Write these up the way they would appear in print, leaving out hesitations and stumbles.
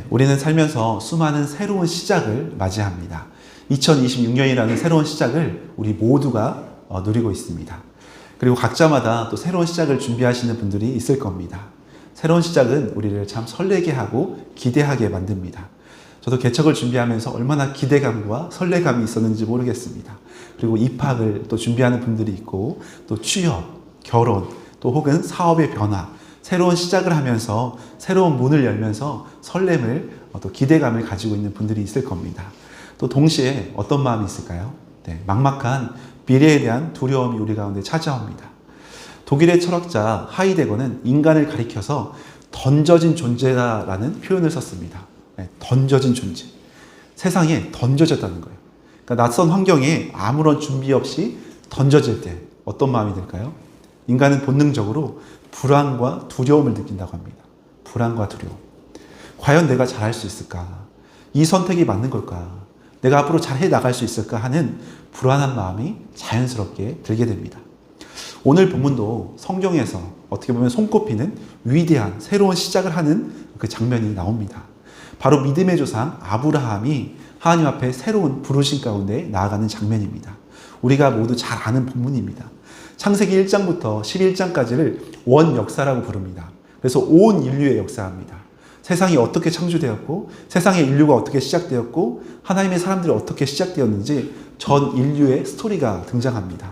우리는 살면서 수많은 새로운 시작을 맞이합니다. 2026년이라는 새로운 시작을 우리 모두가 누리고 있습니다. 그리고 각자마다 또 새로운 시작을 준비하시는 분들이 있을 겁니다. 새로운 시작은 우리를 참 설레게 하고 기대하게 만듭니다. 저도 개척을 준비하면서 얼마나 기대감과 설레감이 있었는지 모르겠습니다. 그리고 입학을 또 준비하는 분들이 있고, 또 취업, 결혼, 또 혹은 사업의 변화, 새로운 시작을 하면서 새로운 문을 열면서 설렘을, 또 기대감을 가지고 있는 분들이 있을 겁니다. 또 동시에 어떤 마음이 있을까요? 막막한 미래에 대한 두려움이 우리 가운데 찾아옵니다. 독일의 철학자 하이데거는 인간을 가리켜서 던져진 존재다라는 표현을 썼습니다. 던져진 존재. 세상에 던져졌다는 거예요. 그러니까 낯선 환경에 아무런 준비 없이 던져질 때 어떤 마음이 들까요? 인간은 본능적으로 불안과 두려움을 느낀다고 합니다. 불안과 두려움. 과연 내가 잘할 수 있을까? 이 선택이 맞는 걸까? 내가 앞으로 잘 해나갈 수 있을까 하는 불안한 마음이 자연스럽게 들게 됩니다. 오늘 본문도 성경에서 어떻게 보면 손꼽히는 위대한 새로운 시작을 하는 그 장면이 나옵니다. 바로 믿음의 조상 아브라함이 하나님 앞에 새로운 부르심 가운데 나아가는 장면입니다. 우리가 모두 잘 아는 본문입니다. 창세기 1장부터 11장까지를 원역사라고 부릅니다. 그래서 온 인류의 역사입니다. 세상이 어떻게 창조되었고, 세상의 인류가 어떻게 시작되었고, 하나님의 사람들이 어떻게 시작되었는지 전 인류의 스토리가 등장합니다.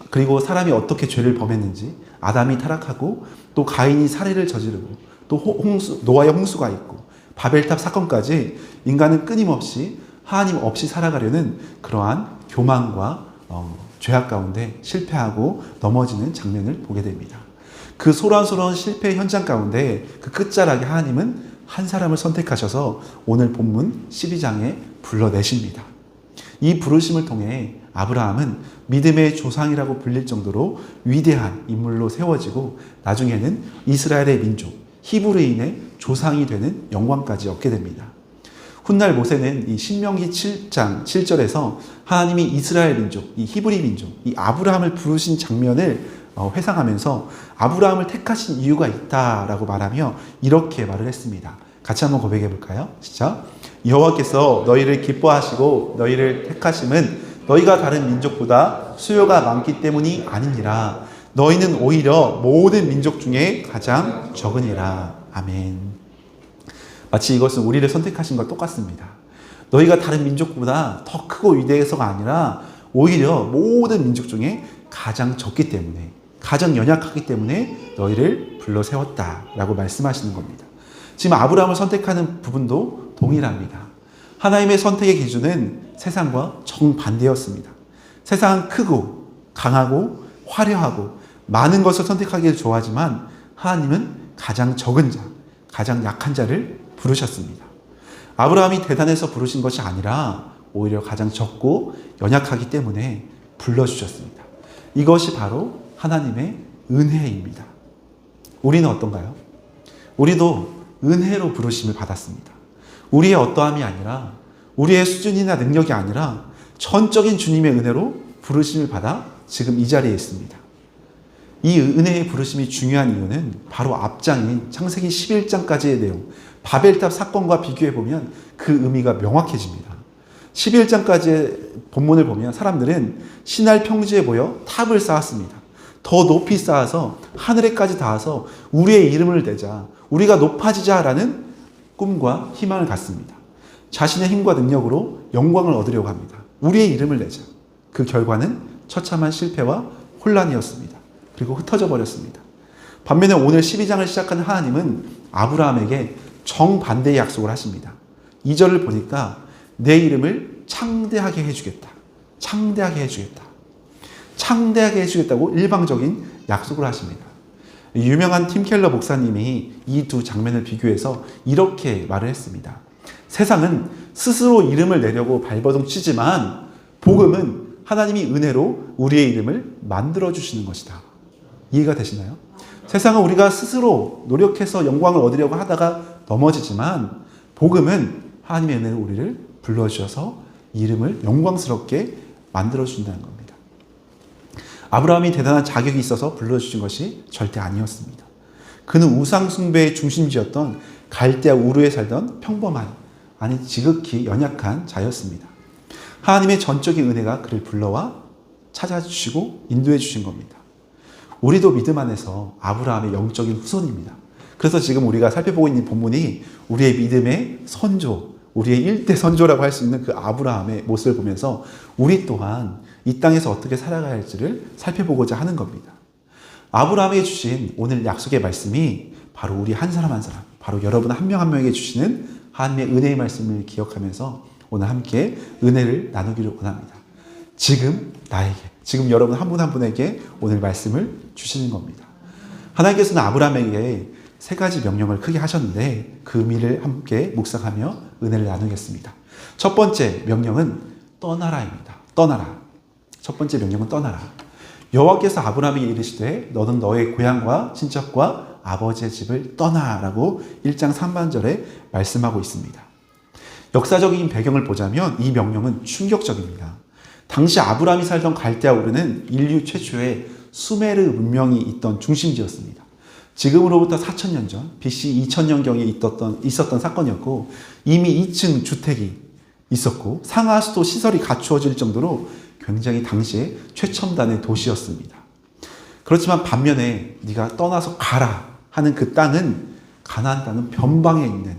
그리고 사람이 어떻게 죄를 범했는지, 아담이 타락하고, 또 가인이 살해를 저지르고, 또 노아의 홍수가 있고, 바벨탑 사건까지 인간은 끊임없이 하나님 없이 살아가려는 그러한 교만과 죄악 가운데 실패하고 넘어지는 장면을 보게 됩니다. 그 소란스러운 실패의 현장 가운데 그 끝자락에 하나님은 한 사람을 선택하셔서 오늘 본문 12장에 불러내십니다. 이 부르심을 통해 아브라함은 믿음의 조상이라고 불릴 정도로 위대한 인물로 세워지고, 나중에는 이스라엘의 민족, 히브리인의 조상이 되는 영광까지 얻게 됩니다. 훗날 모세는 이 신명기 7장 7절에서 하나님이 이스라엘 민족, 이 히브리 민족, 이 아브라함을 부르신 장면을 회상하면서 아브라함을 택하신 이유가 있다라고 말하며 이렇게 말을 했습니다. 같이 한번 고백해 볼까요? 시작. 여호와께서 너희를 기뻐하시고 너희를 택하심은 너희가 다른 민족보다 수요가 많기 때문이 아니니라. 너희는 오히려 모든 민족 중에 가장 적으니라. 아멘. 마치 이것은 우리를 선택하신 것과 똑같습니다. 너희가 다른 민족보다 더 크고 위대해서가 아니라 오히려 모든 민족 중에 가장 적기 때문에, 가장 연약하기 때문에 너희를 불러 세웠다라고 말씀하시는 겁니다. 지금 아브라함을 선택하는 부분도 동일합니다. 하나님의 선택의 기준은 세상과 정반대였습니다. 세상은 크고 강하고 화려하고 많은 것을 선택하기를 좋아하지만 하나님은 가장 적은 자, 가장 약한 자를 부르셨습니다. 아브라함이 대단해서 부르신 것이 아니라 오히려 가장 적고 연약하기 때문에 불러주셨습니다. 이것이 바로 하나님의 은혜입니다. 우리는 어떤가요? 우리도 은혜로 부르심을 받았습니다. 우리의 어떠함이 아니라, 우리의 수준이나 능력이 아니라 전적인 주님의 은혜로 부르심을 받아 지금 이 자리에 있습니다. 이 은혜의 부르심이 중요한 이유는 바로 앞장인 창세기 11장까지의 내용, 바벨탑 사건과 비교해보면 그 의미가 명확해집니다. 11장까지의 본문을 보면 사람들은 신할 평지에 모여 탑을 쌓았습니다. 더 높이 쌓아서 하늘에까지 닿아서 우리의 이름을 대자, 우리가 높아지자라는 꿈과 희망을 갖습니다. 자신의 힘과 능력으로 영광을 얻으려고 합니다. 우리의 이름을 내자. 그 결과는 처참한 실패와 혼란이었습니다. 그리고 흩어져 버렸습니다. 반면에 오늘 12장을 시작하는 하나님은 아브라함에게 정반대의 약속을 하십니다. 2절을 보니까 내 이름을 창대하게 해주겠다. 창대하게 해주겠다. 창대하게 해주겠다고 일방적인 약속을 하십니다. 유명한 팀 켈러 목사님이 이 두 장면을 비교해서 이렇게 말을 했습니다. 세상은 스스로 이름을 내려고 발버둥 치지만 복음은 하나님이 은혜로 우리의 이름을 만들어주시는 것이다. 이해가 되시나요? 세상은 우리가 스스로 노력해서 영광을 얻으려고 하다가 넘어지지만 복음은 하나님의 은혜로 우리를 불러주셔서 이름을 영광스럽게 만들어주신다는 겁니다. 아브라함이 대단한 자격이 있어서 불러주신 것이 절대 아니었습니다. 그는 우상숭배의 중심지였던 갈대아 우르에 살던 평범한, 아니 지극히 연약한 자였습니다. 하나님의 전적인 은혜가 그를 불러와 찾아주시고 인도해 주신 겁니다. 우리도 믿음 안에서 아브라함의 영적인 후손입니다. 그래서 지금 우리가 살펴보고 있는 본문이 우리의 믿음의 선조, 우리의 일대 선조라고 할 수 있는 그 아브라함의 모습을 보면서 우리 또한 이 땅에서 어떻게 살아가야 할지를 살펴보고자 하는 겁니다. 아브라함에게 주신 오늘 약속의 말씀이 바로 우리 한 사람 한 사람, 바로 여러분 한 명 한 명에게 주시는 하나님의 은혜의 말씀을 기억하면서 오늘 함께 은혜를 나누기를 원합니다. 지금 나에게, 지금 여러분 한 분 한 분에게 오늘 말씀을 주시는 겁니다. 하나님께서는 아브라함에게 세 가지 명령을 크게 하셨는데 그 의미를 함께 묵상하며 은혜를 나누겠습니다. 첫 번째 명령은 떠나라입니다. 떠나라. 첫 번째 명령은 떠나라. 여호와께서 아브라함에게 이르시되 너는 너의 고향과 친척과 아버지의 집을 떠나라고 1장 3반절에 말씀하고 있습니다. 역사적인 배경을 보자면 이 명령은 충격적입니다. 당시 아브라함이 살던 갈대아 우르는 인류 최초의 수메르 문명이 있던 중심지였습니다. 지금으로부터 4,000년 전, BC 2000년경에 있었던 사건이었고 이미 2층 주택이 있었고 상하수도 시설이 갖추어질 정도로 굉장히 당시에 최첨단의 도시였습니다. 그렇지만 반면에 네가 떠나서 가라 하는 그 땅은 가나안 땅은 변방에 있는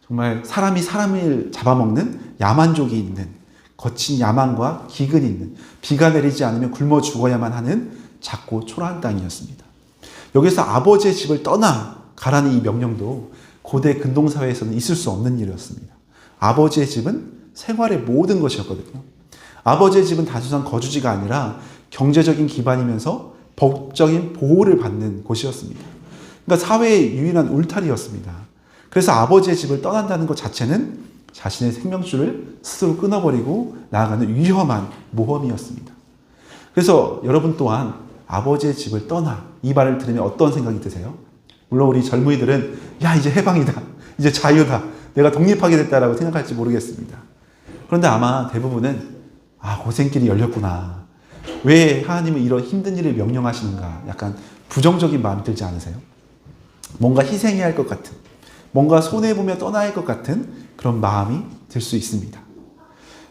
정말 사람이 사람을 잡아먹는 야만족이 있는 거친 야만과 기근이 있는 비가 내리지 않으면 굶어 죽어야만 하는 작고 초라한 땅이었습니다. 여기서 아버지의 집을 떠나 가라는 이 명령도 고대 근동사회에서는 있을 수 없는 일이었습니다. 아버지의 집은 생활의 모든 것이었거든요. 아버지의 집은 단순한 거주지가 아니라 경제적인 기반이면서 법적인 보호를 받는 곳이었습니다. 그러니까 사회의 유일한 울타리였습니다. 그래서 아버지의 집을 떠난다는 것 자체는 자신의 생명줄을 스스로 끊어버리고 나아가는 위험한 모험이었습니다. 그래서 여러분 또한 아버지의 집을 떠나 이 말을 들으면 어떤 생각이 드세요? 물론 우리 젊은이들은 야 이제 해방이다, 이제 자유다, 내가 독립하게 됐다라고 생각할지 모르겠습니다. 그런데 아마 대부분은 고생길이 열렸구나, 왜 하나님은 이런 힘든 일을 명령하시는가, 약간 부정적인 마음이 들지 않으세요? 뭔가 희생해야 할 것 같은, 뭔가 손해보며 떠나야 할 것 같은 그런 마음이 들 수 있습니다.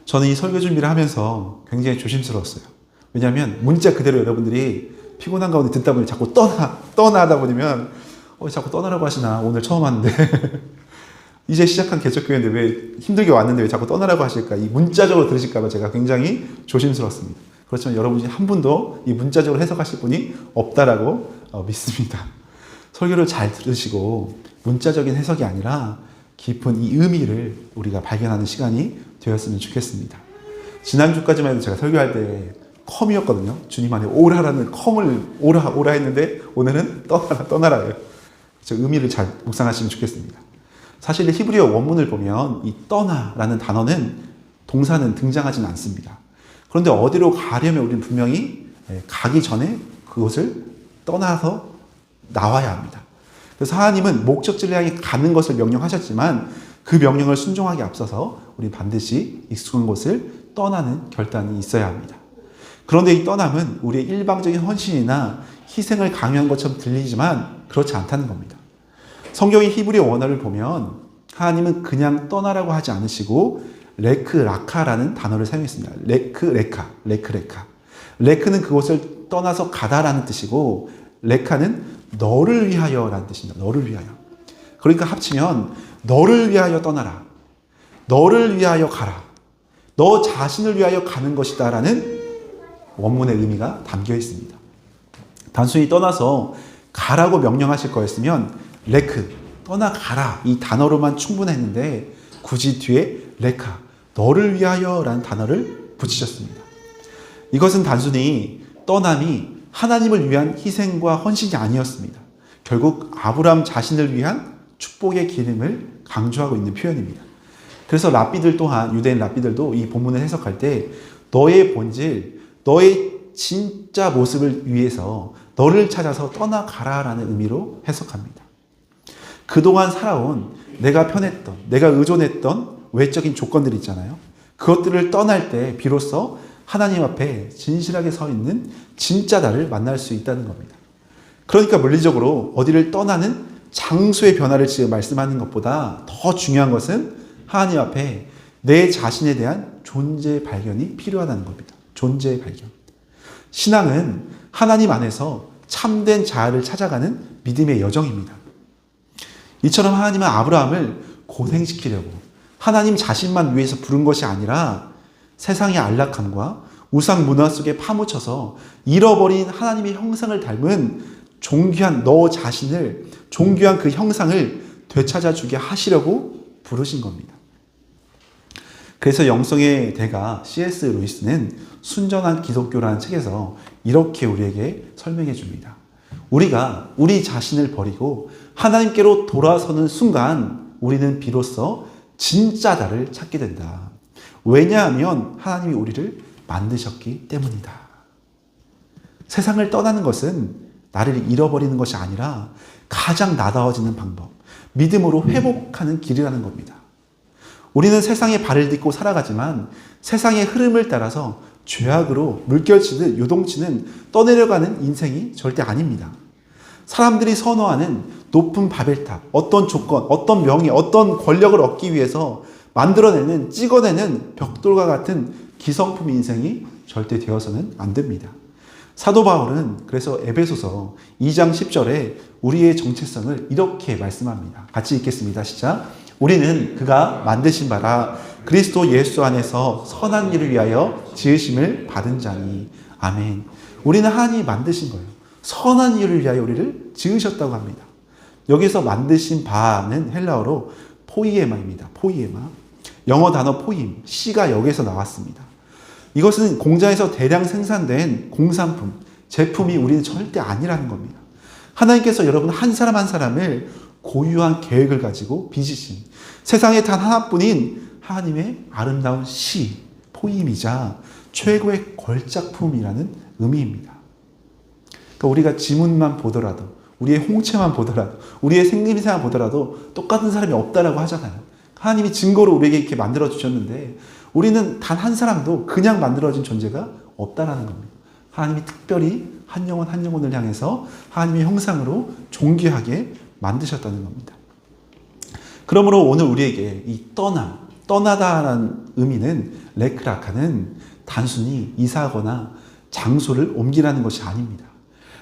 저는 이 설교 준비를 하면서 굉장히 조심스러웠어요. 왜냐하면 문자 그대로 여러분들이 피곤한 가운데 듣다 보니 자꾸 떠나 하다 보면 자꾸 떠나라고 하시나, 오늘 처음 왔는데 이제 시작한 개척교회인데 왜 힘들게 왔는데 왜 자꾸 떠나라고 하실까, 이 문자적으로 들으실까 봐 제가 굉장히 조심스럽습니다. 그렇지만 여러분 중에 한 분도 이 문자적으로 해석하실 분이 없다라고 믿습니다. 설교를 잘 들으시고 문자적인 해석이 아니라 깊은 이 의미를 우리가 발견하는 시간이 되었으면 좋겠습니다. 지난주까지만 해도 제가 설교할 때 컴이었거든요. 주님 안에 오라라는 컴을 오라 했는데 오늘은 떠나라예요. 의미를 잘 묵상하시면 좋겠습니다. 사실 히브리어 원문을 보면 이 떠나라는 단어는 동사는 등장하진 않습니다. 그런데 어디로 가려면 우리는 분명히 가기 전에 그곳을 떠나서 나와야 합니다. 그래서 하나님은 목적지를 향해 가는 것을 명령하셨지만 그 명령을 순종하기 앞서서 우리 반드시 익숙한 곳을 떠나는 결단이 있어야 합니다. 그런데 이 떠남은 우리의 일방적인 헌신이나 희생을 강요한 것처럼 들리지만 그렇지 않다는 겁니다. 성경의 히브리 원어를 보면 하나님은 그냥 떠나라고 하지 않으시고 레크라카라는 단어를 사용했습니다. 레크레카. 레크는 그곳을 떠나서 가다라는 뜻이고 레카는 너를 위하여라는 뜻입니다. 너를 위하여. 그러니까 합치면 너를 위하여 떠나라, 너를 위하여 가라, 너 자신을 위하여 가는 것이다 라는 원문의 의미가 담겨 있습니다. 단순히 떠나서 가라고 명령하실 거였으면 레크, 떠나가라 이 단어로만 충분했는데 굳이 뒤에 레카, 너를 위하여 라는 단어를 붙이셨습니다. 이것은 단순히 떠남이 하나님을 위한 희생과 헌신이 아니었습니다. 결국 아브라함 자신을 위한 축복의 기름을 강조하고 있는 표현입니다. 그래서 랍비들 또한, 유대인 랍비들도 이 본문을 해석할 때 너의 본질, 너의 진짜 모습을 위해서 너를 찾아서 떠나가라라는 의미로 해석합니다. 그동안 살아온 내가 편했던, 내가 의존했던 외적인 조건들 있잖아요. 그것들을 떠날 때 비로소 하나님 앞에 진실하게 서 있는 진짜 나를 만날 수 있다는 겁니다. 그러니까 물리적으로 어디를 떠나는 장소의 변화를 지금 말씀하는 것보다 더 중요한 것은 하나님 앞에 내 자신에 대한 존재 발견이 필요하다는 겁니다. 존재 발견. 신앙은 하나님 안에서 참된 자아를 찾아가는 믿음의 여정입니다. 이처럼 하나님은 아브라함을 고생시키려고 하나님 자신만 위해서 부른 것이 아니라 세상의 안락함과 우상 문화 속에 파묻혀서 잃어버린 하나님의 형상을 닮은 존귀한 너 자신을, 존귀한 그 형상을 되찾아주게 하시려고 부르신 겁니다. 그래서 영성의 대가 C.S. 루이스는 순전한 기독교라는 책에서 이렇게 우리에게 설명해 줍니다. 우리가 우리 자신을 버리고 하나님께로 돌아서는 순간 우리는 비로소 진짜다를 찾게 된다. 왜냐하면 하나님이 우리를 만드셨기 때문이다. 세상을 떠나는 것은 나를 잃어버리는 것이 아니라 가장 나다워지는 방법, 믿음으로 회복하는 길이라는 겁니다. 우리는 세상에 발을 딛고 살아가지만 세상의 흐름을 따라서 죄악으로 물결치듯 요동치는 떠내려가는 인생이 절대 아닙니다. 사람들이 선호하는 높은 바벨탑, 어떤 조건, 어떤 명예, 어떤 권력을 얻기 위해서 만들어내는, 찍어내는 벽돌과 같은 기성품 인생이 절대 되어서는 안 됩니다. 사도 바울은 그래서 에베소서 2장 10절에 우리의 정체성을 이렇게 말씀합니다. 같이 읽겠습니다. 시작. 우리는 그가 만드신 바라 그리스도 예수 안에서 선한 일을 위하여 지으심을 받은 자니. 아멘. 우리는 하나님이 만드신 거예요. 선한 일을 위하여 우리를 지으셨다고 합니다. 여기서 만드신 바는 헬라어로 포이에마입니다. 포이에마. 영어 단어 포임, C가 여기서 나왔습니다. 이것은 공장에서 대량 생산된 공산품, 제품이 우리는 절대 아니라는 겁니다. 하나님께서 여러분 한 사람 한 사람을 고유한 계획을 가지고 빚으신 세상에 단 하나뿐인 하나님의 아름다운 시, 포임이자 최고의 걸작품이라는 의미입니다. 그러니까 우리가 지문만 보더라도, 우리의 홍채만 보더라도, 우리의 생김새만 보더라도 똑같은 사람이 없다라고 하잖아요. 하나님이 증거로 우리에게 이렇게 만들어 주셨는데 우리는 단 한 사람도 그냥 만들어진 존재가 없다라는 겁니다. 하나님이 특별히 한 영혼 한 영혼을 향해서 하나님의 형상으로 존귀하게 만드셨다는 겁니다. 그러므로 오늘 우리에게 이 떠나다라는 의미는 레크라카는 단순히 이사하거나 장소를 옮기라는 것이 아닙니다.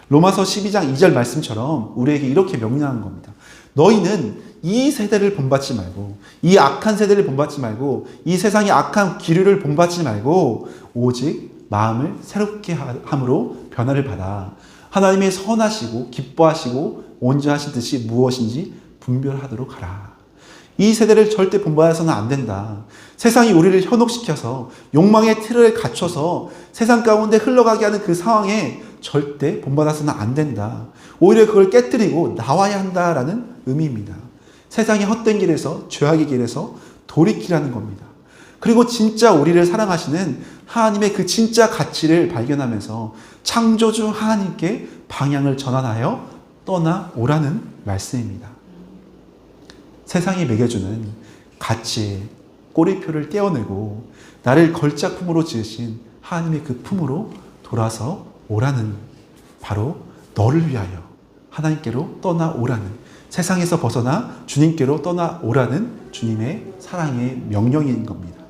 로마서 12장 2절 말씀처럼 우리에게 이렇게 명령하는 겁니다. 너희는 이 세대를 본받지 말고, 이 악한 세대를 본받지 말고, 이 세상의 악한 기류를 본받지 말고 오직 마음을 새롭게 함으로 변화를 받아 하나님의 선하시고 기뻐하시고 온전하신 뜻이 무엇인지 분별하도록 하라. 이 세대를 절대 본받아서는 안 된다. 세상이 우리를 현혹시켜서 욕망의 틀을 갖춰서 세상 가운데 흘러가게 하는 그 상황에 절대 본받아서는 안 된다. 오히려 그걸 깨뜨리고 나와야 한다라는 의미입니다. 세상의 헛된 길에서, 죄악의 길에서 돌이키라는 겁니다. 그리고 진짜 우리를 사랑하시는 하나님의 그 진짜 가치를 발견하면서 창조주 하나님께 방향을 전환하여 떠나오라는 말씀입니다. 세상이 매겨주는 가치의 꼬리표를 떼어내고 나를 걸작품으로 지으신 하나님의 그 품으로 돌아서 오라는, 바로 너를 위하여 하나님께로 떠나오라는, 세상에서 벗어나 주님께로 떠나오라는 주님의 사랑의 명령인 겁니다.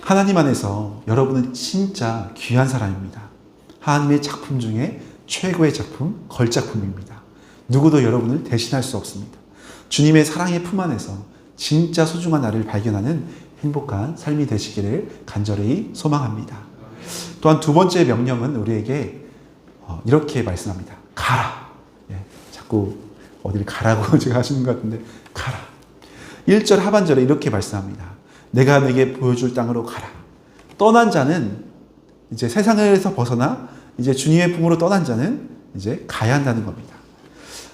하나님 안에서 여러분은 진짜 귀한 사람입니다. 하나님의 작품 중에 최고의 작품, 걸작품입니다. 누구도 여러분을 대신할 수 없습니다. 주님의 사랑의 품 안에서 진짜 소중한 나를 발견하는 행복한 삶이 되시기를 간절히 소망합니다. 또한 두 번째 명령은 우리에게 이렇게 말씀합니다. 가라. 자꾸 어디를 가라고 제가 하시는 것 같은데, 가라. 1절 하반절에 이렇게 말씀합니다. 내가 내게 보여줄 땅으로 가라. 떠난 자는 이제 세상에서 벗어나 이제 주님의 품으로 떠난 자는 이제 가야 한다는 겁니다.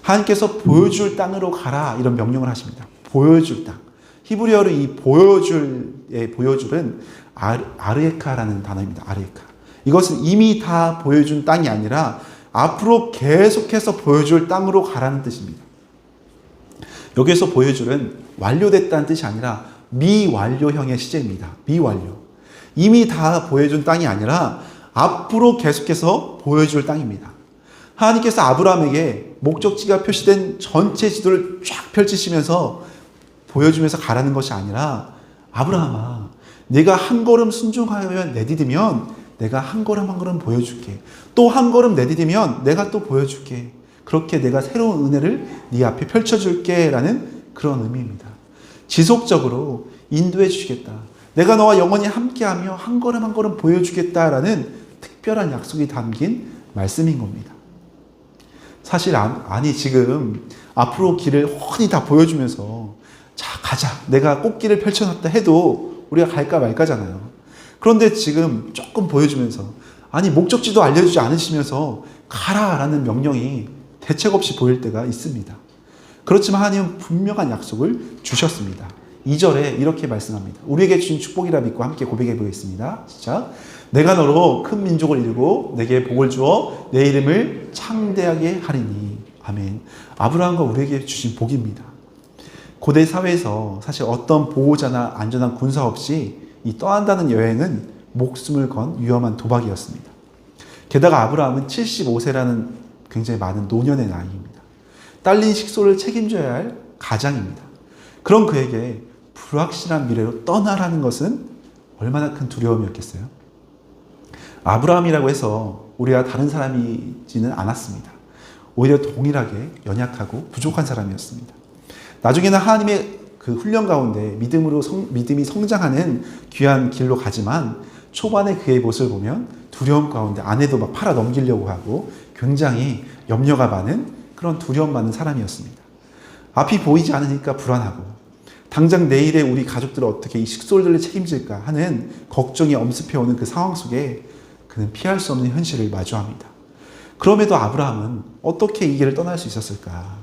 하나님께서 보여줄 땅으로 가라 이런 명령을 하십니다. 보여줄 땅. 히브리어로 이 보여줄의 보여줄은 아르에카라는 단어입니다. 아르에카. 이것은 이미 다 보여준 땅이 아니라 앞으로 계속해서 보여줄 땅으로 가라는 뜻입니다. 여기에서 보여줄은 완료됐다는 뜻이 아니라 미완료형의 시제입니다. 미완료. 이미 다 보여준 땅이 아니라 앞으로 계속해서 보여줄 땅입니다. 하나님께서 아브라함에게 목적지가 표시된 전체 지도를 쫙 펼치시면서 보여주면서 가라는 것이 아니라 아브라함아, 내가 한 걸음 순종하며 내디디면 내가 한 걸음 한 걸음 보여줄게. 또 한 걸음 내디디면 내가 또 보여줄게. 그렇게 내가 새로운 은혜를 네 앞에 펼쳐줄게 라는 그런 의미입니다. 지속적으로 인도해 주시겠다. 내가 너와 영원히 함께하며 한 걸음 한 걸음 보여주겠다라는 특별한 약속이 담긴 말씀인 겁니다. 사실 아니 지금 앞으로 길을 훤히 다 보여주면서 자 가자 내가 꽃길을 펼쳐놨다 해도 우리가 갈까 말까잖아요. 그런데 지금 조금 보여주면서 아니 목적지도 알려주지 않으시면서 가라라는 명령이 대책 없이 보일 때가 있습니다. 그렇지만 하나님은 분명한 약속을 주셨습니다. 2절에 이렇게 말씀합니다. 우리에게 주신 축복이라 믿고 함께 고백해 보겠습니다. 시작. 내가 너로 큰 민족을 이루고 내게 복을 주어 내 이름을 창대하게 하리니. 아멘. 아브라함과 우리에게 주신 복입니다. 고대 사회에서 사실 어떤 보호자나 안전한 군사 없이 이 떠난다는 여행은 목숨을 건 위험한 도박이었습니다. 게다가 아브라함은 75세라는 굉장히 많은 노년의 나이입니다. 딸린 식소를 책임져야 할 가장입니다. 그런 그에게 불확실한 미래로 떠나라는 것은 얼마나 큰 두려움이었겠어요? 아브라함이라고 해서 우리가 다른 사람이지는 않았습니다. 오히려 동일하게 연약하고 부족한 사람이었습니다. 나중에는 하나님의 그 훈련 가운데 믿음이 성장하는 귀한 길로 가지만 초반에 그의 모습을 보면 두려움 가운데 아내도 막 팔아 넘기려고 하고 굉장히 염려가 많은 그런 두려움 많은 사람이었습니다. 앞이 보이지 않으니까 불안하고 당장 내일에 우리 가족들을 어떻게 이 식솔들을 책임질까 하는 걱정이 엄습해오는 그 상황 속에 그는 피할 수 없는 현실을 마주합니다. 그럼에도 아브라함은 어떻게 이 길을 떠날 수 있었을까?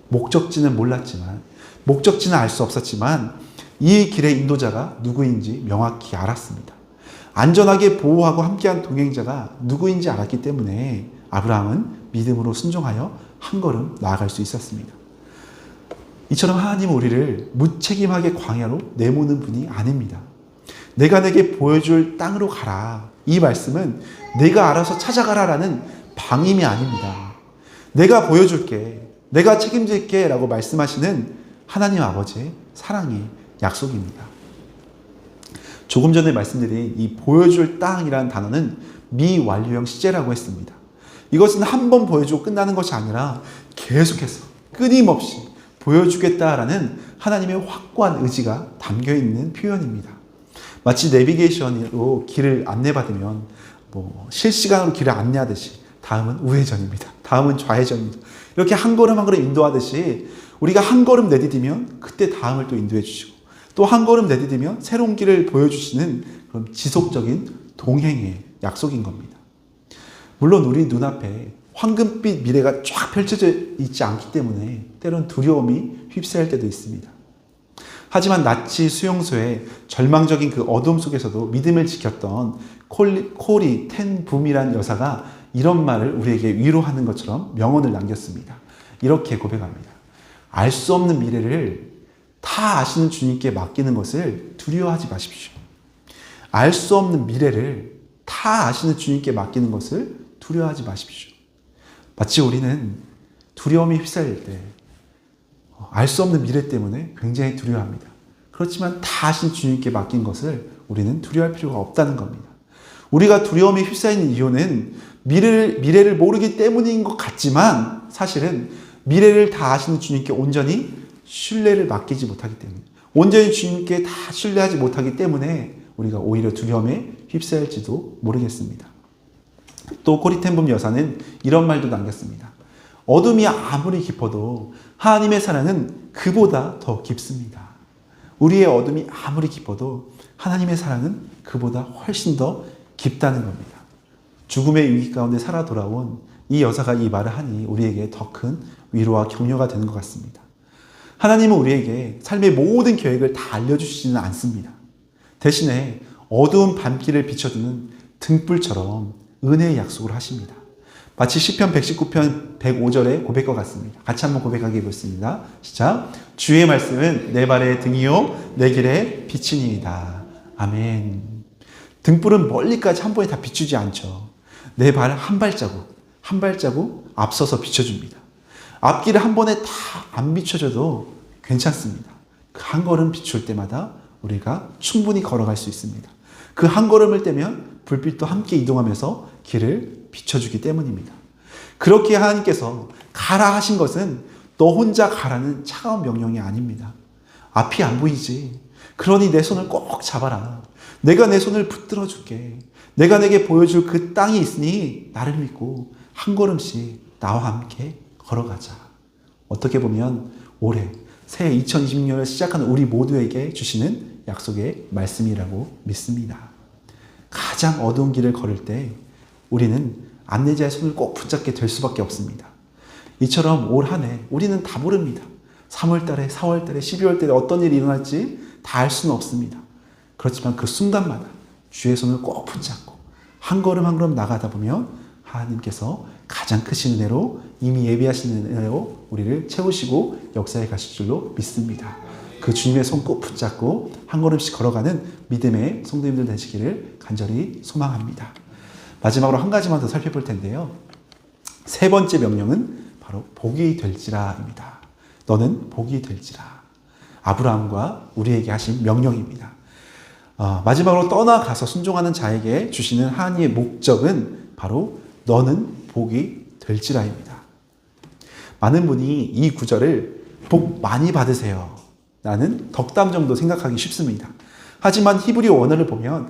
목적지는 몰랐지만 목적지는 알 수 없었지만 이 길의 인도자가 누구인지 명확히 알았습니다. 안전하게 보호하고 함께한 동행자가 누구인지 알았기 때문에 아브라함은 믿음으로 순종하여 한 걸음 나아갈 수 있었습니다. 이처럼 하나님은 우리를 무책임하게 광야로 내모는 분이 아닙니다. 내가 내게 보여줄 땅으로 가라. 이 말씀은 내가 알아서 찾아가라라는 방임이 아닙니다. 내가 보여줄게. 내가 책임질게 라고 말씀하시는 하나님 아버지의 사랑의 약속입니다. 조금 전에 말씀드린 이 보여줄 땅이라는 단어는 미완료형 시제라고 했습니다. 이것은 한 번 보여주고 끝나는 것이 아니라 계속해서 끊임없이 보여주겠다라는 하나님의 확고한 의지가 담겨있는 표현입니다. 마치 내비게이션으로 길을 안내받으면 실시간으로 길을 안내하듯이 다음은 우회전입니다. 다음은 좌회전입니다. 이렇게 한 걸음 한 걸음 인도하듯이 우리가 한 걸음 내디디면 그때 다음을 또 인도해 주시고 또 한 걸음 내디디면 새로운 길을 보여주시는 그런 지속적인 동행의 약속인 겁니다. 물론 우리 눈앞에 황금빛 미래가 쫙 펼쳐져 있지 않기 때문에 때론 두려움이 휩싸일 때도 있습니다. 하지만 나치 수용소의 절망적인 그 어둠 속에서도 믿음을 지켰던 코리 텐 붐이라는 여사가 이런 말을 우리에게 위로하는 것처럼 명언을 남겼습니다. 이렇게 고백합니다. 알 수 없는 미래를 다 아시는 주님께 맡기는 것을 두려워하지 마십시오. 알 수 없는 미래를 다 아시는 주님께 맡기는 것을 두려워하지 마십시오. 마치 우리는 두려움이 휩싸일 때 알 수 없는 미래 때문에 굉장히 두려워합니다. 그렇지만 다 아신 주님께 맡긴 것을 우리는 두려워할 필요가 없다는 겁니다. 우리가 두려움에 휩싸이는 이유는 미래를 모르기 때문인 것 같지만 사실은 미래를 다 아시는 주님께 온전히 신뢰를 맡기지 못하기 때문에 온전히 주님께 다 신뢰하지 못하기 때문에 우리가 오히려 두려움에 휩싸일지도 모르겠습니다. 또 코리텐붐 여사는 이런 말도 남겼습니다. 어둠이 아무리 깊어도 하나님의 사랑은 그보다 더 깊습니다. 우리의 어둠이 아무리 깊어도 하나님의 사랑은 그보다 훨씬 더 깊다는 겁니다. 죽음의 위기 가운데 살아 돌아온 이 여사가 이 말을 하니 우리에게 더 큰 위로와 격려가 되는 것 같습니다. 하나님은 우리에게 삶의 모든 계획을 다 알려주시지는 않습니다. 대신에 어두운 밤길을 비춰주는 등불처럼 은혜의 약속을 하십니다. 마치 시편 119편 105절의 고백과 같습니다. 같이 한번 고백하게 해보겠습니다. 시작. 주의 말씀은 내 발의 등이요 내 길의 빛이니이다. 아멘. 등불은 멀리까지 한 번에 다 비추지 않죠. 내 발 한 발자국 한 발자국 앞서서 비춰줍니다. 앞길을 한 번에 다 안 비춰줘도 괜찮습니다. 그 한 걸음 비출 때마다 우리가 충분히 걸어갈 수 있습니다. 그 한 걸음을 떼면 불빛도 함께 이동하면서 길을 비춰주기 때문입니다. 그렇게 하나님께서 가라 하신 것은 너 혼자 가라는 차가운 명령이 아닙니다. 앞이 안 보이지. 그러니 내 손을 꼭 잡아라. 내가 내 손을 붙들어 줄게. 내가 내게 보여줄 그 땅이 있으니 나를 믿고 한 걸음씩 나와 함께 걸어가자. 어떻게 보면 올해 새해 2026년을 시작하는 우리 모두에게 주시는 약속의 말씀이라고 믿습니다. 가장 어두운 길을 걸을 때 우리는 안내자의 손을 꼭 붙잡게 될 수밖에 없습니다. 이처럼 올 한 해 우리는 다 모릅니다. 3월달에, 4월달에, 12월달에 어떤 일이 일어날지 다 알 수는 없습니다. 그렇지만 그 순간마다 주의 손을 꼭 붙잡고 한 걸음 한 걸음 나가다 보면 하나님께서 가장 크신 은혜로 이미 예비하신 은혜로 우리를 채우시고 역사에 가실 줄로 믿습니다. 그 주님의 손 꼭 붙잡고 한 걸음씩 걸어가는 믿음의 성도님들 되시기를 간절히 소망합니다. 마지막으로 한 가지만 더 살펴볼 텐데요. 세 번째 명령은 바로 복이 될지라입니다. 너는 복이 될지라. 아브라함과 우리에게 하신 명령입니다. 마지막으로 떠나가서 순종하는 자에게 주시는 하나님의 목적은 바로 너는 복이 될지라입니다. 많은 분이 이 구절을 복 많이 받으세요 라는 덕담 정도 생각하기 쉽습니다. 하지만 히브리 원어를 보면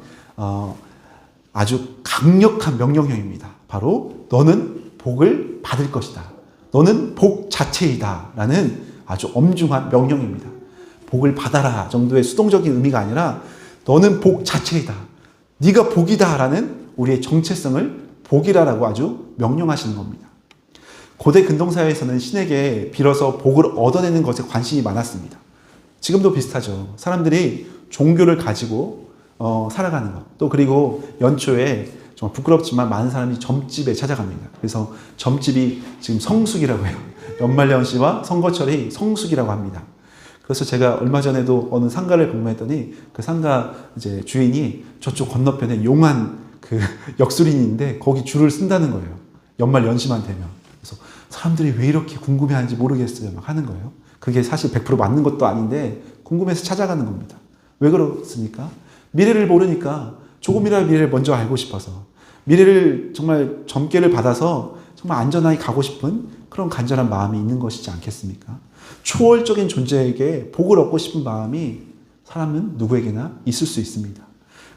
아주 강력한 명령형입니다. 바로 너는 복을 받을 것이다. 너는 복 자체이다 라는 아주 엄중한 명령입니다. 복을 받아라 정도의 수동적인 의미가 아니라 너는 복 자체이다. 네가 복이다 라는 우리의 정체성을 복이라라고 아주 명령하시는 겁니다. 고대 근동사회에서는 신에게 빌어서 복을 얻어내는 것에 관심이 많았습니다. 지금도 비슷하죠. 사람들이 종교를 가지고 살아가는 것. 또 그리고 연초에 정말 부끄럽지만 많은 사람이 점집에 찾아갑니다. 그래서 점집이 지금 성수기라고 해요. 연말연시와 선거철이 성수기라고 합니다. 그래서 제가 얼마 전에도 어느 상가를 방문했더니 그 상가 이제 주인이 저쪽 건너편에 용한 그 역술인인데 거기 줄을 쓴다는 거예요. 연말연시만 되면. 그래서 사람들이 왜 이렇게 궁금해하는지 모르겠어요. 막 하는 거예요. 그게 사실 100% 맞는 것도 아닌데 궁금해서 찾아가는 겁니다. 왜 그렇습니까? 미래를 모르니까 조금이라도 미래를 먼저 알고 싶어서 미래를 정말 점괘를 받아서 정말 안전하게 가고 싶은 그런 간절한 마음이 있는 것이지 않겠습니까? 초월적인 존재에게 복을 얻고 싶은 마음이 사람은 누구에게나 있을 수 있습니다.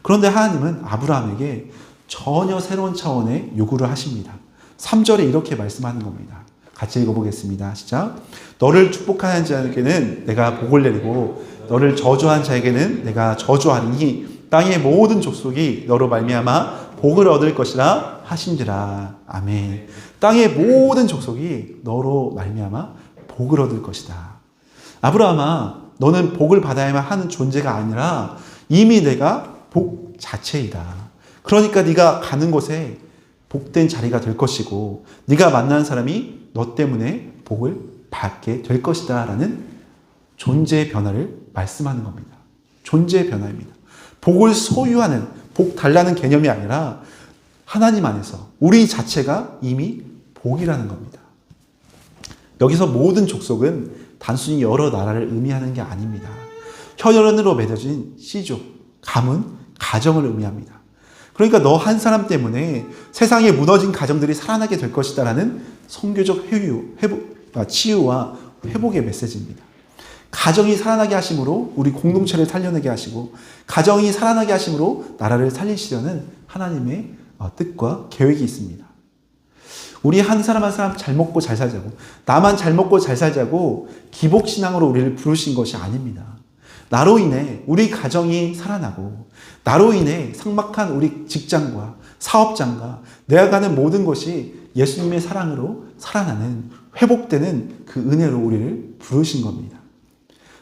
그런데 하나님은 아브라함에게 전혀 새로운 차원의 요구를 하십니다. 3절에 이렇게 말씀하는 겁니다. 같이 읽어보겠습니다. 시작. 너를 축복하는 자에게는 내가 복을 내리고 너를 저주한 자에게는 내가 저주하리니 땅의 모든 족속이 너로 말미암아 복을 얻을 것이라 하신지라. 아멘. 땅의 모든 족속이 너로 말미암아 복을 얻을 것이다. 아브라함아, 너는 복을 받아야만 하는 존재가 아니라 이미 내가 복 자체이다. 그러니까 네가 가는 곳에 복된 자리가 될 것이고 네가 만나는 사람이 너 때문에 복을 받게 될 것이다 라는 존재의 변화를 말씀하는 겁니다. 존재의 변화입니다. 복을 소유하는, 복 달라는 개념이 아니라 하나님 안에서 우리 자체가 이미 복이라는 겁니다. 여기서 모든 족속은 단순히 여러 나라를 의미하는 게 아닙니다. 혈연으로 맺어진 씨족, 가문, 가정을 의미합니다. 그러니까 너 한 사람 때문에 세상에 무너진 가정들이 살아나게 될 것이다 라는 성교적 치유와 회복의 메시지입니다. 가정이 살아나게 하심으로 우리 공동체를 살려내게 하시고 가정이 살아나게 하심으로 나라를 살리시려는 하나님의 뜻과 계획이 있습니다. 우리 한 사람 한 사람 잘 먹고 잘 살자고 나만 잘 먹고 잘 살자고 기복신앙으로 우리를 부르신 것이 아닙니다. 나로 인해 우리 가정이 살아나고 나로 인해 삭막한 우리 직장과 사업장과 내가 가는 모든 것이 예수님의 사랑으로 살아나는 회복되는 그 은혜로 우리를 부르신 겁니다.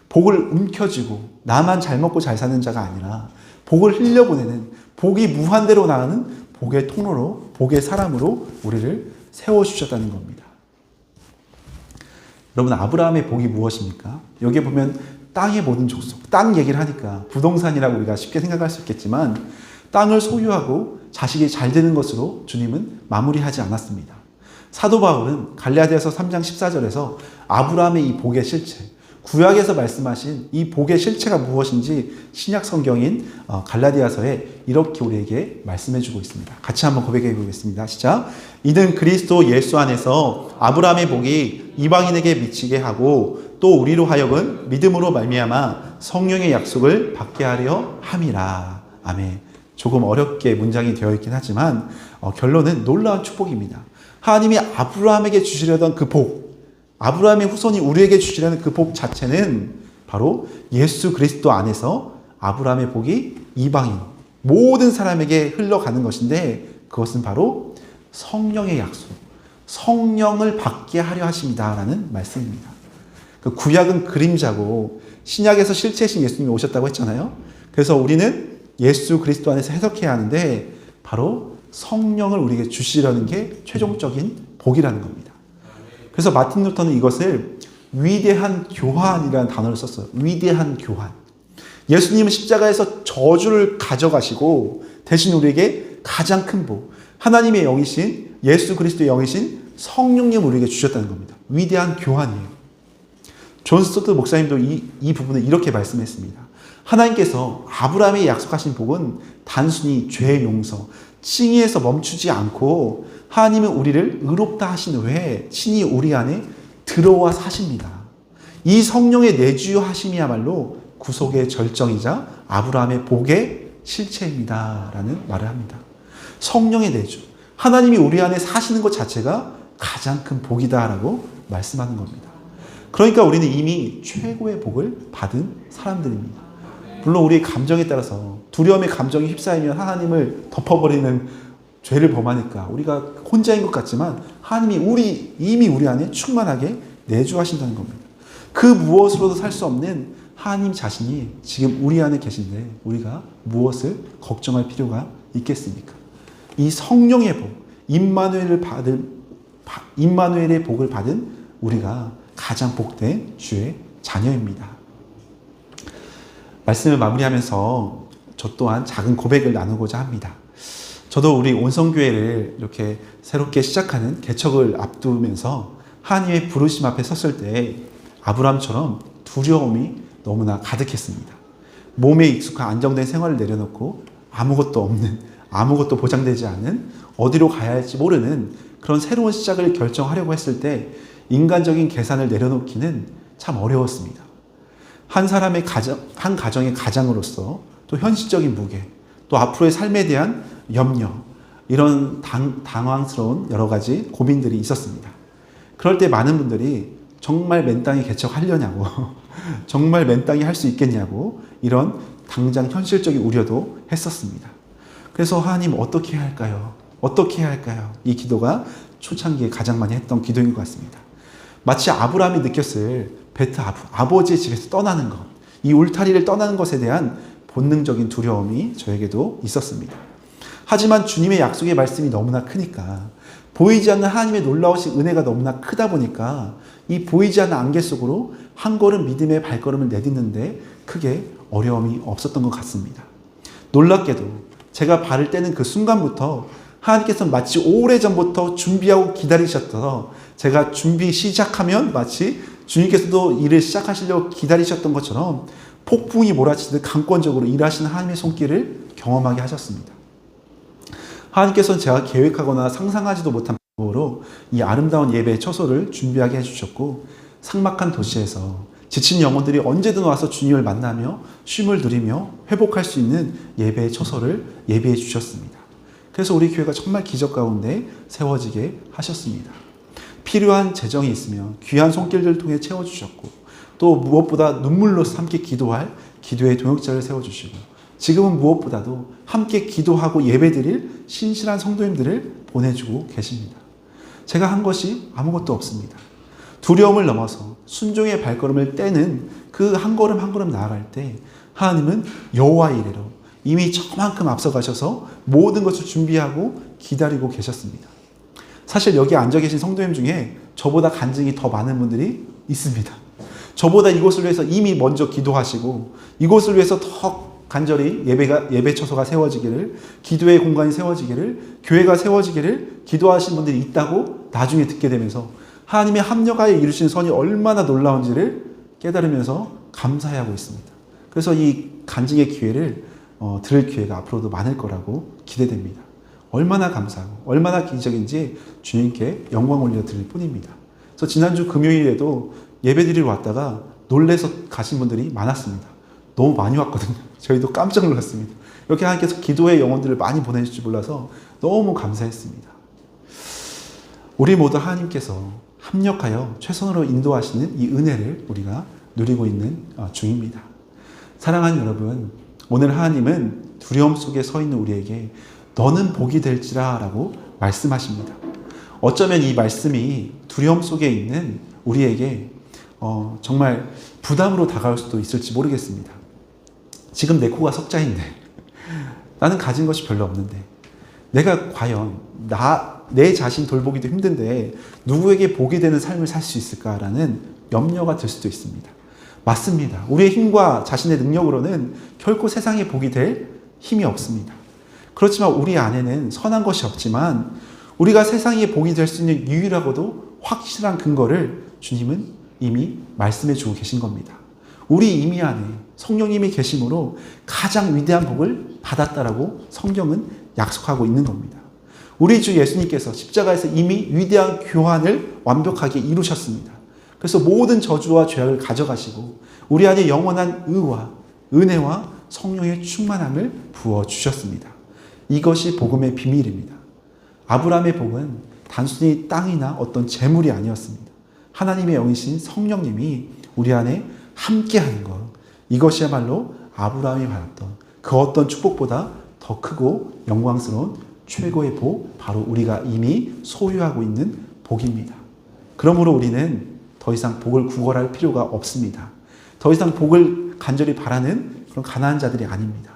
복을 움켜쥐고 나만 잘 먹고 잘 사는 자가 아니라 복을 흘려보내는 복이 무한대로 나가는 복의 통로로 복의 사람으로 우리를 세워주셨다는 겁니다. 여러분 아브라함의 복이 무엇입니까? 여기에 보면 땅의 모든 족속, 땅 얘기를 하니까 부동산이라고 우리가 쉽게 생각할 수 있겠지만 땅을 소유하고 자식이 잘 되는 것으로 주님은 마무리하지 않았습니다. 사도 바울은 갈라디아서 3장 14절에서 아브라함의 이 복의 실체, 구약에서 말씀하신 이 복의 실체가 무엇인지 신약 성경인 갈라디아서에 이렇게 우리에게 말씀해주고 있습니다. 같이 한번 고백해 보겠습니다. 시작. 이는 그리스도 예수 안에서 아브라함의 복이 이방인에게 미치게 하고 또 우리로 하여금 믿음으로 말미암아 성령의 약속을 받게 하려 함이라. 아멘. 조금 어렵게 문장이 되어 있긴 하지만 결론은 놀라운 축복입니다. 하나님이 아브라함에게 주시려던 그 복, 아브라함의 후손이 우리에게 주시려는 그 복 자체는 바로 예수 그리스도 안에서 아브라함의 복이 이방인 모든 사람에게 흘러가는 것인데, 그것은 바로 성령의 약속, 성령을 받게 하려 하십니다라는 말씀입니다. 그 구약은 그림자고 신약에서 실체이신 예수님이 오셨다고 했잖아요. 그래서 우리는 예수 그리스도 안에서 해석해야 하는데 바로 성령을 우리에게 주시려는 게 최종적인 복이라는 겁니다. 그래서 마틴 루터는 이것을 위대한 교환이라는 단어를 썼어요. 위대한 교환. 예수님은 십자가에서 저주를 가져가시고 대신 우리에게 가장 큰 복, 하나님의 영이신 예수 그리스도의 영이신 성령님을 우리에게 주셨다는 겁니다. 위대한 교환이에요. 존 스토트 목사님도 이 부분을 이렇게 말씀했습니다. 하나님께서 아브라함에 약속하신 복은 단순히 죄 용서, 칭의에서 멈추지 않고 하나님은 우리를 의롭다 하신 후에 친히 우리 안에 들어와 사십니다. 이 성령의 내주하심이야말로 구속의 절정이자 아브라함의 복의 실체입니다 라는 말을 합니다. 성령의 내주, 하나님이 우리 안에 사시는 것 자체가 가장 큰 복이다라고 말씀하는 겁니다. 그러니까 우리는 이미 최고의 복을 받은 사람들입니다. 물론 우리의 감정에 따라서 두려움의 감정이 휩싸이면 하나님을 덮어버리는 죄를 범하니까 우리가 혼자인 것 같지만 하나님이 이미 우리 안에 충만하게 내주하신다는 겁니다. 그 무엇으로도 살 수 없는 하나님 자신이 지금 우리 안에 계신데 우리가 무엇을 걱정할 필요가 있겠습니까? 이 성령의 복, 임마누엘의 복을 받은 우리가 가장 복된 주의 자녀입니다. 말씀을 마무리하면서 저 또한 작은 고백을 나누고자 합니다. 저도 우리 온성교회를 이렇게 새롭게 시작하는 개척을 앞두면서 하나님의 부르심 앞에 섰을 때 아브라함처럼 두려움이 너무나 가득했습니다. 몸에 익숙한 안정된 생활을 내려놓고 아무것도 없는, 아무것도 보장되지 않은, 어디로 가야 할지 모르는 그런 새로운 시작을 결정하려고 했을 때 인간적인 계산을 내려놓기는 참 어려웠습니다. 한 가정의 가장으로서 또 현실적인 무게, 또 앞으로의 삶에 대한 염려, 이런 당황스러운 여러 가지 고민들이 있었습니다. 그럴 때 많은 분들이 정말 맨땅에 개척하려냐고, 정말 맨땅에 할 수 있겠냐고, 이런 당장 현실적인 우려도 했었습니다. 그래서 하나님 어떻게 해야 할까요? 어떻게 해야 할까요? 이 기도가 초창기에 가장 많이 했던 기도인 것 같습니다. 마치 아브라함이 느꼈을 베트 아버지의 집에서 떠나는 것, 이 울타리를 떠나는 것에 대한 본능적인 두려움이 저에게도 있었습니다. 하지만 주님의 약속의 말씀이 너무나 크니까, 보이지 않는 하나님의 놀라우신 은혜가 너무나 크다 보니까 이 보이지 않는 안개 속으로 한 걸음 믿음의 발걸음을 내딛는데 크게 어려움이 없었던 것 같습니다. 놀랍게도 제가 발을 떼는 그 순간부터 하나님께서 마치 오래전부터 준비하고 기다리셨어서 제가 준비 시작하면 마치 주님께서도 일을 시작하시려고 기다리셨던 것처럼 폭풍이 몰아치듯 강권적으로 일하시는 하나님의 손길을 경험하게 하셨습니다. 하나님께서는 제가 계획하거나 상상하지도 못한 방법으로 이 아름다운 예배의 처소를 준비하게 해주셨고, 삭막한 도시에서 지친 영혼들이 언제든 와서 주님을 만나며 쉼을 누리며 회복할 수 있는 예배의 처소를 예비해 주셨습니다. 그래서 우리 교회가 정말 기적 가운데 세워지게 하셨습니다. 필요한 재정이 있으면 귀한 손길들을 통해 채워주셨고, 또 무엇보다 눈물로 함께 기도할 기도의 동역자를 세워주시고, 지금은 무엇보다도 함께 기도하고 예배드릴 신실한 성도님들을 보내주고 계십니다. 제가 한 것이 아무것도 없습니다. 두려움을 넘어서 순종의 발걸음을 떼는 그 한 걸음 한 걸음 나아갈 때 하나님은 여호와 이레로 이미 저만큼 앞서가셔서 모든 것을 준비하고 기다리고 계셨습니다. 사실 여기 앉아 계신 성도님 중에 저보다 간증이 더 많은 분들이 있습니다. 저보다 이곳을 위해서 이미 먼저 기도하시고, 이곳을 위해서 더 간절히 예배 처소가 세워지기를, 기도의 공간이 세워지기를, 교회가 세워지기를 기도하신 분들이 있다고 나중에 듣게 되면서 하나님의 합력하여 이루신 선이 얼마나 놀라운지를 깨달으면서 감사해하고 있습니다. 그래서 이 간증의 기회를 들을 기회가 앞으로도 많을 거라고 기대됩니다. 얼마나 감사하고 얼마나 기적인지 주님께 영광 올려드릴 뿐입니다. 그래서 지난주 금요일에도 예배드리러 왔다가 놀래서 가신 분들이 많았습니다. 너무 많이 왔거든요. 저희도 깜짝 놀랐습니다. 이렇게 하나님께서 기도의 영혼들을 많이 보내실 줄 몰라서 너무 감사했습니다. 우리 모두 하나님께서 합력하여 최선으로 인도하시는 이 은혜를 우리가 누리고 있는 중입니다. 사랑하는 여러분, 오늘 하나님은 두려움 속에 서 있는 우리에게 너는 복이 될지라 라고 말씀하십니다. 어쩌면 이 말씀이 두려움 속에 있는 우리에게 정말 부담으로 다가올 수도 있을지 모르겠습니다. 지금 내 코가 석자인데 나는 가진 것이 별로 없는데 내가 과연 내 자신 돌보기도 힘든데 누구에게 복이 되는 삶을 살 수 있을까라는 염려가 들 수도 있습니다. 맞습니다. 우리의 힘과 자신의 능력으로는 결코 세상에 복이 될 힘이 없습니다. 그렇지만 우리 안에는 선한 것이 없지만 우리가 세상에 복이 될 수 있는 유일하고도 확실한 근거를 주님은 이미 말씀해 주고 계신 겁니다. 우리 이미 안에 성령님이 계심으로 가장 위대한 복을 받았다라고 성경은 약속하고 있는 겁니다. 우리 주 예수님께서 십자가에서 이미 위대한 교환을 완벽하게 이루셨습니다. 그래서 모든 저주와 죄악을 가져가시고 우리 안에 영원한 의와 은혜와 성령의 충만함을 부어주셨습니다. 이것이 복음의 비밀입니다. 아브라함의 복은 단순히 땅이나 어떤 재물이 아니었습니다. 하나님의 영이신 성령님이 우리 안에 함께하는 것, 이것이야말로 아브라함이 받았던 그 어떤 축복보다 더 크고 영광스러운 최고의 복, 바로 우리가 이미 소유하고 있는 복입니다. 그러므로 우리는 더 이상 복을 구걸할 필요가 없습니다. 더 이상 복을 간절히 바라는 그런 가난한 자들이 아닙니다.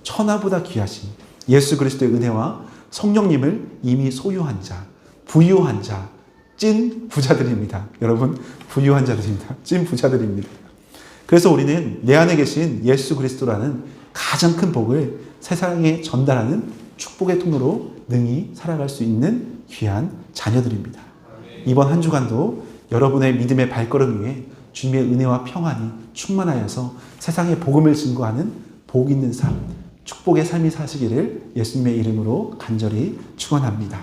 천하보다 귀하신 예수 그리스도의 은혜와 성령님을 이미 소유한 자, 부유한 자, 찐 부자들입니다. 여러분, 부유한 자들입니다. 찐 부자들입니다. 그래서 우리는 내 안에 계신 예수 그리스도라는 가장 큰 복을 세상에 전달하는 축복의 통로로 능히 살아갈 수 있는 귀한 자녀들입니다. 이번 한 주간도 여러분의 믿음의 발걸음 위에 주님의 은혜와 평안이 충만하여서 세상에 복음을 증거하는 복 있는 삶, 축복의 삶이 사시기를 예수님의 이름으로 간절히 축원합니다.